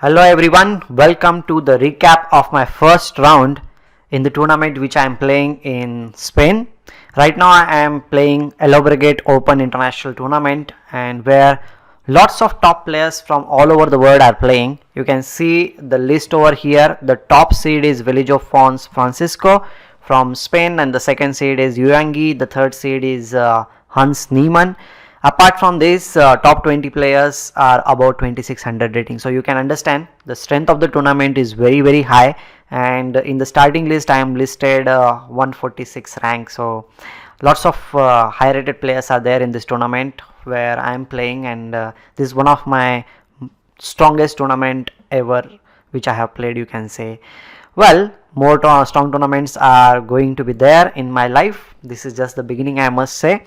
Hello everyone, welcome to the recap of my first round in the tournament which I am playing in Spain. Right now I am playing Llobregat Open international tournament, and where lots of top players from all over the world are playing. You can see the list over here. The top seed is Village of Fons Francisco from Spain, and the second seed is Yuangi. The third seed is Hans Niemann. Apart from this, top 20 players are about 2600 rating, so you can understand the strength of the tournament is very high. And in the starting list I am listed 146 rank, so lots of high rated players are there in this tournament where I am playing, and this is one of my strongest tournament ever which I have played, you can say. Well, more strong tournaments are going to be there in my life. This is just the beginning, I must say.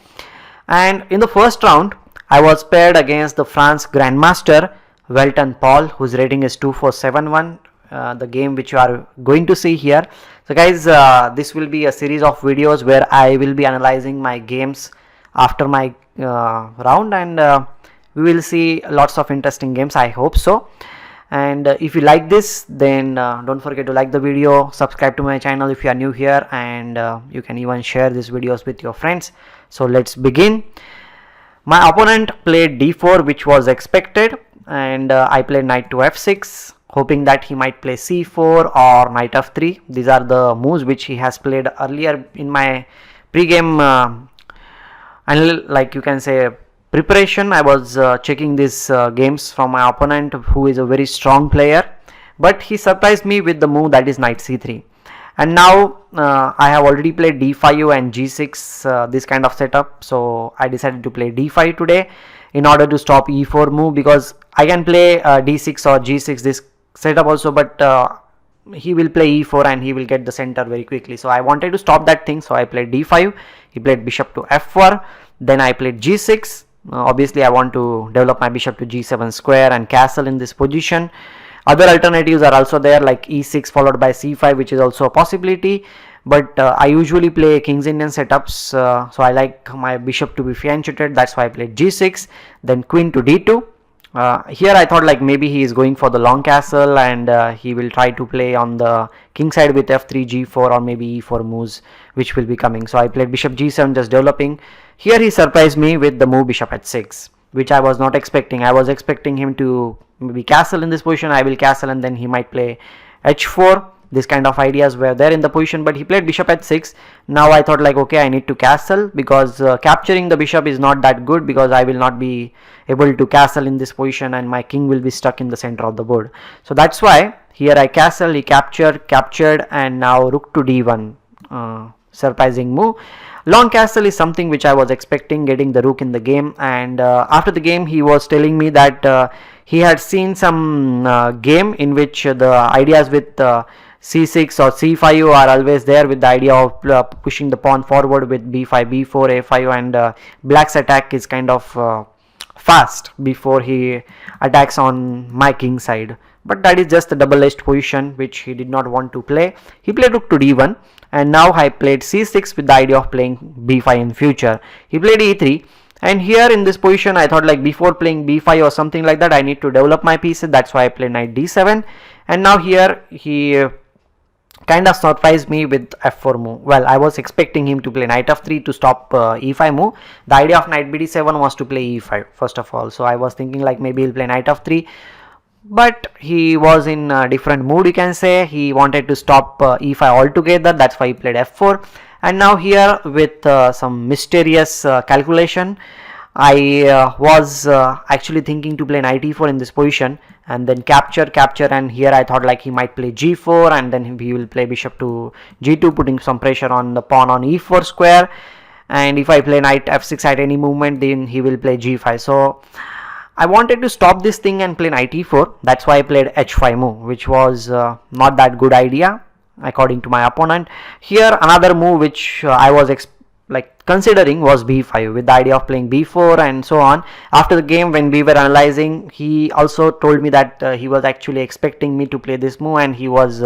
And in the first round I was paired against the France Grandmaster Velten Paul, whose rating is 2471. The game which you are going to see here. So guys, this will be a series of videos where I will be analyzing my games after my round, and we will see lots of interesting games, I hope so. And if you like this, then don't forget to like the video, subscribe to my channel if you are new here, and you can even share these videos with your friends. So let's begin. My opponent played d4, which was expected, and I played knight to f6, hoping that he might play c4 or knight f3. These are the moves which he has played earlier in my pre-game and like you can say preparation. I was checking these games from my opponent, who is a very strong player, but he surprised me with the move that is knight c3. And now I have already played d5 and g6, this kind of setup, so I decided to play d5 today in order to stop e4 move, because I can play d6 or g6 this setup also, but he will play e4 and he will get the center very quickly, so I wanted to stop that thing. So I played d5, he played bishop to f4, then I played g6. Obviously I want to develop my bishop to g7 square and castle in this position. Other alternatives are also there, like e6 followed by c5, which is also a possibility, but I usually play King's Indian setups, so I like my bishop to be fianchetted. That's why I played g6, then queen to d2. Here I thought like maybe he is going for the long castle, and he will try to play on the king side with f3, g4, or maybe e4 moves which will be coming. So I played bishop g7, just developing. Here he surprised me with the move bishop h6, which I was not expecting. I was expecting him to maybe castle in this position. I will castle and then he might play h4. This kind of ideas were there in the position, but he played bishop h6. Now I thought like, okay, I need to castle, because capturing the bishop is not that good, because I will not be able to castle in this position and my king will be stuck in the center of the board. So that's why here I castle, he captured, and now rook to d1. Surprising move. Long castle is something which I was expecting, getting the rook in the game. And after the game he was telling me that he had seen some game in which the ideas with c6 or c5 are always there, with the idea of pushing the pawn forward with b5, b4, a5, and black's attack is kind of fast before he attacks on my king side. But that is just a double-edged position which he did not want to play. He played rook to d1, and now I played c6 with the idea of playing b5 in future. He played e3, and here in this position I thought like before playing b5 or something like that, I need to develop my pieces. That's why I played knight d7, and now here he kind of surprised me with f4 move. Well, I was expecting him to play knight f3 to stop e5 move. The idea of knight bd7 was to play e5 first of all, so I was thinking like maybe he'll play knight f3, but he was in a different mood, you can say. He wanted to stop e5 altogether. That's why he played f4. And now here with some mysterious calculation, I was actually thinking to play knight e4 in this position and then capture, and here I thought like he might play g4 and then he will play bishop to g2, putting some pressure on the pawn on e4 square, and if I play knight f6 at any movement, then he will play g5. So I wanted to stop this thing and play knight e4. That's why I played h5 move, which was not that good idea according to my opponent. Here another move which I was considering was b5, with the idea of playing b4 and so on. After the game, when we were analyzing, he also told me that he was actually expecting me to play this move, and he was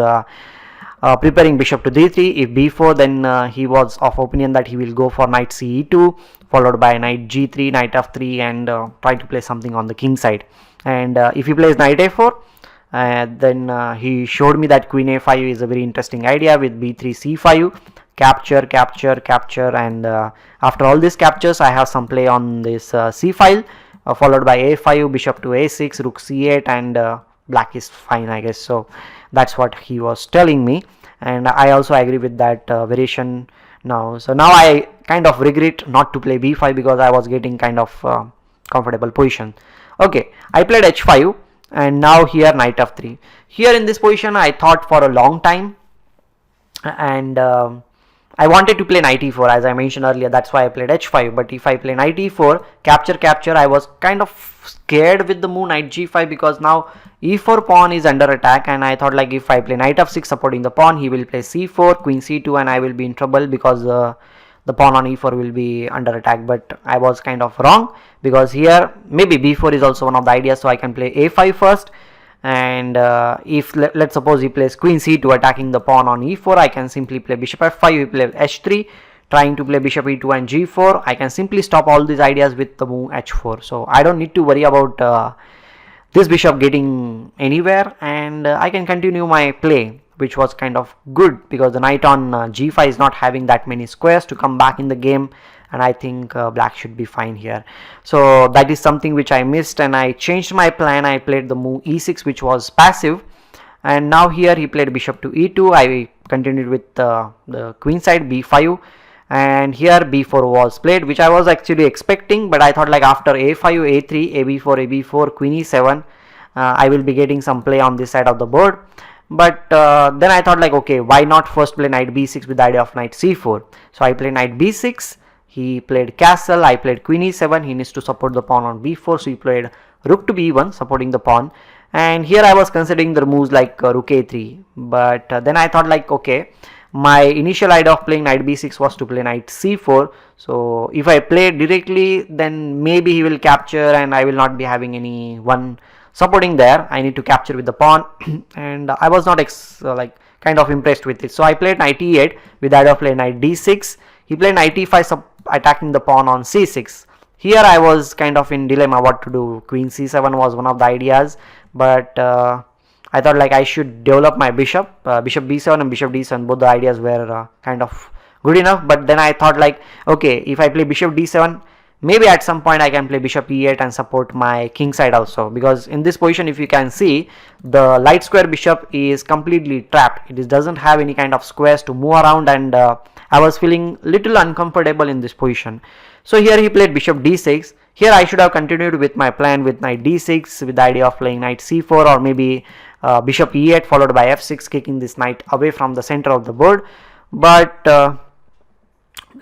preparing bishop to d3. If b4, then he was of opinion that he will go for knight ce2, followed by knight g3, knight f3, and try to play something on the king side. And if he plays knight a4, Then he showed me that queen a5 is a very interesting idea with b3 c5, capture, capture, capture, and after all these captures I have some play on this c file, followed by a5, bishop to a6, rook c8, and black is fine, I guess. So that's what he was telling me, and I also agree with that variation now. So now I kind of regret not to play b5 because I was getting kind of comfortable position. Okay, I played h5, and now here knight f3. Here in this position I thought for a long time, and I wanted to play knight e4 as I mentioned earlier. That's why I played h5. But if I play knight e4, capture, capture, I was kind of scared with the move knight g5 because now e4 pawn is under attack, and I thought like if I play knight f6 supporting the pawn, he will play c4, queen c2, and I will be in trouble because the pawn on e4 will be under attack. But I was kind of wrong because here maybe b4 is also one of the ideas, so I can play a5 first. And if let's suppose he plays queen c2 attacking the pawn on e4, I can simply play bishop f5, he plays h3 trying to play bishop e2 and g4. I can simply stop all these ideas with the move h4, so I don't need to worry about this bishop getting anywhere, and I can continue my play, which was kind of good because the knight on g5 is not having that many squares to come back in the game, and I think black should be fine here. So that is something which I missed, and I changed my plan. I played the move e6, which was passive, and now here he played bishop to e2. I continued with the queen side b5, and here b4 was played, which I was actually expecting, but I thought like after a5, a3, ab4, ab4, queen e7, I will be getting some play on this side of the board. But then I thought like, okay, why not first play knight b6 with the idea of knight c4. So I played knight b6, he played castle, I played queen e7, he needs to support the pawn on b4, so he played rook to b1 supporting the pawn, and here I was considering the moves like rook a3, but then I thought like, okay, my initial idea of playing knight b6 was to play knight c4, so if I play directly then maybe he will capture and I will not be having any one supporting there. I need to capture with the pawn and I was not kind of impressed with it, so I played knight e8 with the idea of playing knight d6. He played knight e5 attacking the pawn on c6. Here I was kind of in dilemma what to do. Queen c7 was one of the ideas, but I thought like I should develop my bishop, bishop b7 and bishop d7, both the ideas were kind of good enough. But then I thought like, okay, if I play bishop d7, maybe at some point I can play bishop e8 and support my king side also, because in this position if you can see, the light square bishop is completely trapped. It doesn't have any kind of squares to move around, and I was feeling little uncomfortable in this position. So here he played bishop d6. Here I should have continued with my plan with knight d6 with the idea of playing knight c4, or maybe bishop e8 followed by f6, kicking this knight away from the center of the board. But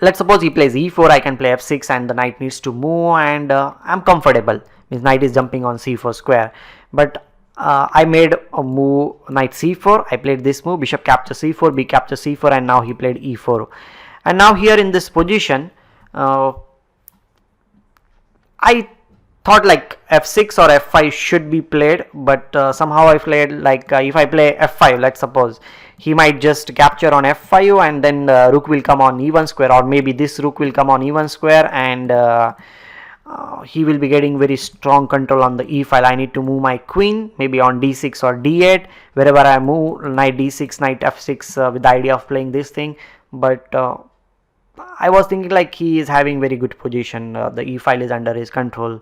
let's suppose he plays e4, I can play f6 and the knight needs to move, and I'm comfortable. Means knight is jumping on c4 square. But I made a move knight c4, I played this move, bishop capture c4, b capture c4, and now he played e4. And now here in this position, I thought like f6 or f5 should be played, but somehow I played like if I play f5, let's suppose, he might just capture on f5 and then rook will come on e1 square, or maybe this rook will come on e1 square, and he will be getting very strong control on the e file. I need to move my queen maybe on d6 or d8. Wherever I move, knight d6, knight f6 with the idea of playing this thing. But I was thinking like he is having very good position. The e file is under his control,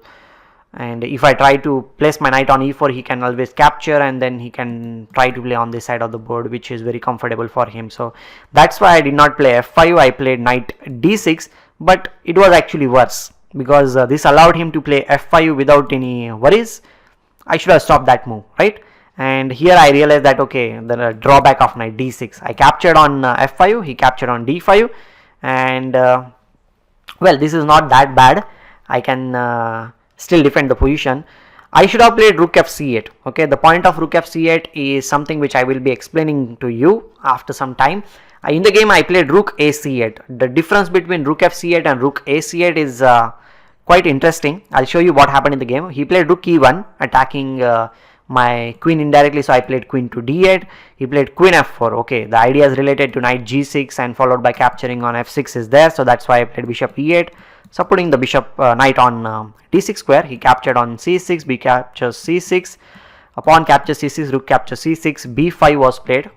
and if I try to place my knight on e4, he can always capture, and then he can try to play on this side of the board, which is very comfortable for him. So that's why I did not play f5. I played knight d6, but it was actually worse, because this allowed him to play f5 without any worries. I should have stopped that move, right? And here I realized that, okay, the drawback of knight d6. I captured on f5, he captured on d5, and well, this is not that bad. I can still defend the position. I should have played rook fc8. Okay, the point of rook fc8 is something which I will be explaining to you after some time. In the game I played rook ac8. The difference between rook fc8 and rook ac8 is quite interesting. I'll show you what happened in the game. He played rook e1 attacking my queen indirectly, so I played queen to d8. He played queen f4. Okay, the idea is related to knight g6 and followed by capturing on f6 is there, so that's why I played bishop e8, supporting the bishop knight on d6 square. He captured on c6, b captures c6, pawn capture c6, rook capture c6, b5 was played.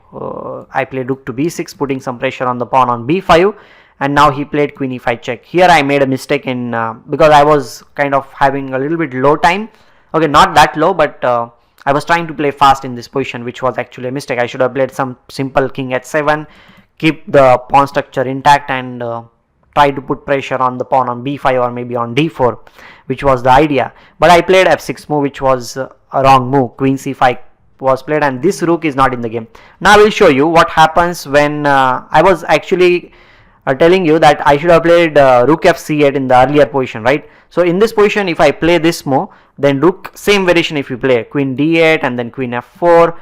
I played rook to b6, putting some pressure on the pawn on b5, and now he played queen e5 check. Here I made a mistake in because I was kind of having a little bit low time. Okay, not that low, but I was trying to play fast in this position, which was actually a mistake. I should have played some simple king h7, keep the pawn structure intact, and try to put pressure on the pawn on b5 or maybe on d4, which was the idea. But I played f6 move, which was a wrong move. Queen c5 was played, and this rook is not in the game. Now I will show you what happens when I was actually telling you that I should have played rook f c8 in the earlier position, right? So in this position, if I play this move, then rook, same variation if you play queen d8 and then queen f4,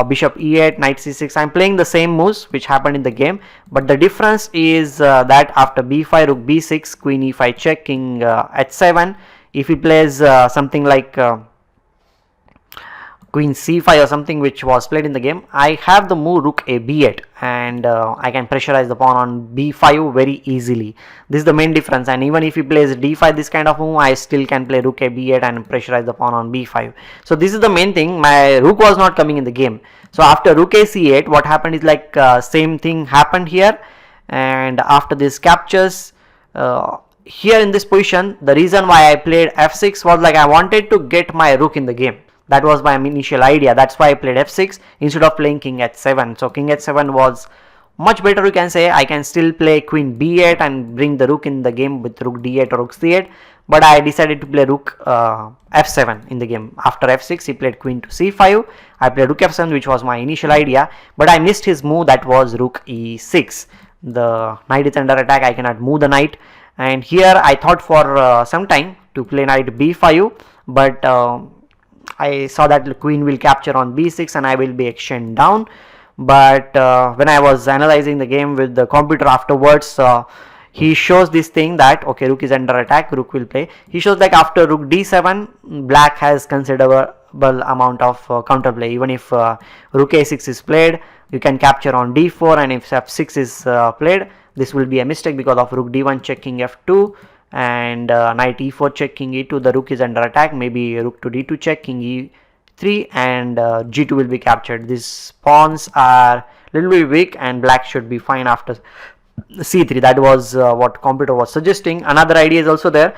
bishop e8, knight c6. I'm playing the same moves which happened in the game, but the difference is that after b5, rook b6, queen e5 check, king h7, if he plays something like queen c5 or something which was played in the game, I have the move rook a b8, and I can pressurize the pawn on b5 very easily. This is the main difference. And even if he plays d5, this kind of move, I still can play rook a b8 and pressurize the pawn on b5. So this is the main thing. My rook was not coming in the game. So after rook a c8, what happened is like same thing happened here, and after this captures here in this position, the reason why I played f6 was like I wanted to get my rook in the game. That was my initial idea. That's why I played f6 instead of playing king h7. So king h7 was much better, you can say. I can still play queen b8 and bring the rook in the game with rook d8 or rook c8, but I decided to play rook f7 in the game. After f6, he played queen to c5. I played rook f7, which was my initial idea, but I missed his move, that was rook e6. The knight is under attack. I cannot move the knight, and here I thought for some time to play knight b5, but I saw that the queen will capture on b6 and I will be exchanged down. But when I was analyzing the game with the computer afterwards, he shows this thing that okay, rook is under attack, rook will play. He shows like after rook d7, black has considerable amount of counterplay. Even if rook a6 is played, you can capture on d4, and if f6 is played, this will be a mistake because of rook d1 checking f2, and knight e4 check, king e2, the rook is under attack. Maybe rook to d2 check, king e3, and g2 will be captured. These pawns are little bit weak and black should be fine after c3. That was what computer was suggesting. Another idea is also there,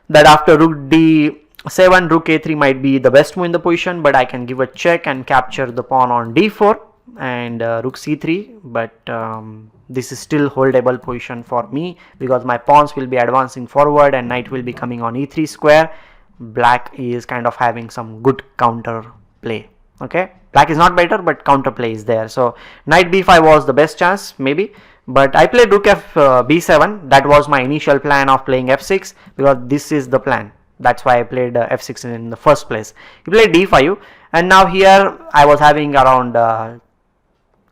that after rook d7, rook a3 might be the best move in the position, but I can give a check and capture the pawn on d4 and rook c3, but this is still holdable position for me because my pawns will be advancing forward and knight will be coming on e3 square. Black is kind of having some good counter play. Okay, black is not better, but counter play is there. So knight b5 was the best chance maybe, but I played rook b7. That was my initial plan of playing f6 because this is the plan. That's why I played f6 in the first place. He played d5, and now here I was having around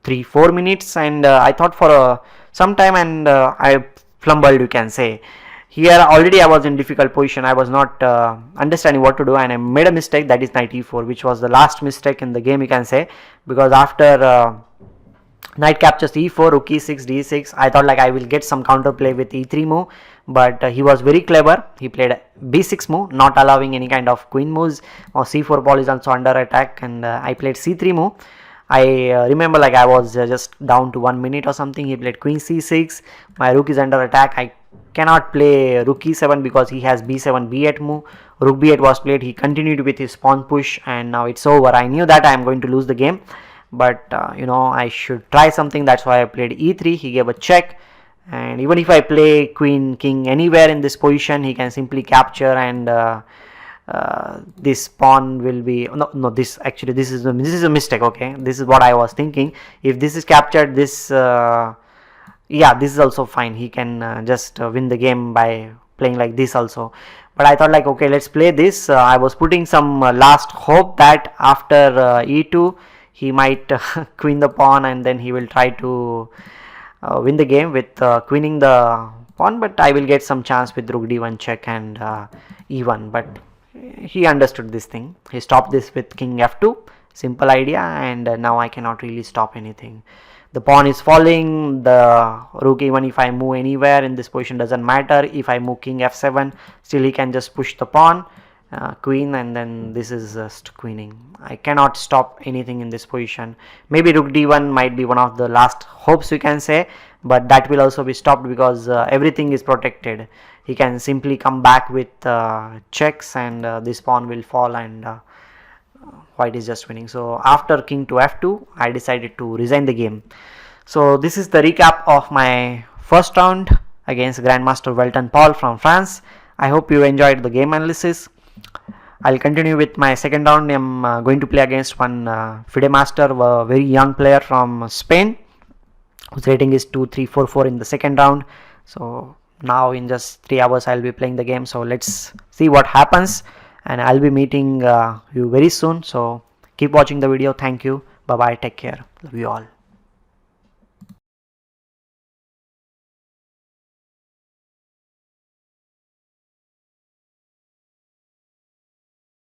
3-4 minutes, and I thought for some time, and I flumbled, you can say. Here already I was in difficult position. I was not understanding what to do, and I made a mistake, that is knight e4, which was the last mistake in the game, you can say, because after knight captures e4, rook e6, d6, I thought like I will get some counter play with e3 move, but he was very clever. He played b6 move, not allowing any kind of queen moves, or c4 ball is also under attack, and I played c3 move. I remember like I was just down to 1 minute or something. He played queen c6. My rook is under attack. I cannot play rook e7 because he has b7 b8 move. Rook b8 was played. He continued with his pawn push, and now it's over. I knew that I am going to lose the game, but I should try something. That's why I played e3. He gave a check, and even if I play queen king anywhere in this position, he can simply capture, and this pawn will be this is a mistake. Okay, this is what I was thinking. If this is captured, this this is also fine. He can just win the game by playing like this also. But I thought like okay, let's play this. I was putting some last hope that after e2 he might queen the pawn, and then he will try to win the game with queening the pawn, but I will get some chance with rook d1 check and e1. But he understood this thing. He stopped this with king f2. Simple idea, and now I cannot really stop anything. The pawn is falling. The rook, even if I move anywhere in this position, doesn't matter. If I move king f7, still he can just push the pawn, queen, and then this is just queening. I cannot stop anything in this position. Maybe rook d1 might be one of the last hopes we can say, but that will also be stopped because everything is protected. He can simply come back with checks, and this pawn will fall, and white is just winning. So after king to f2, I decided to resign the game. So this is the recap of my first round against Grandmaster Velten Paul from France. I hope you enjoyed the game analysis. I'll continue with my second round. I'm going to play against one FIDE master, a very young player from Spain, whose rating is 2344 in the second round. So now in just 3 hours I'll be playing the game. So let's see what happens, and I'll be meeting you very soon. So keep watching the video. Thank you. Bye bye. Take care. Love you all.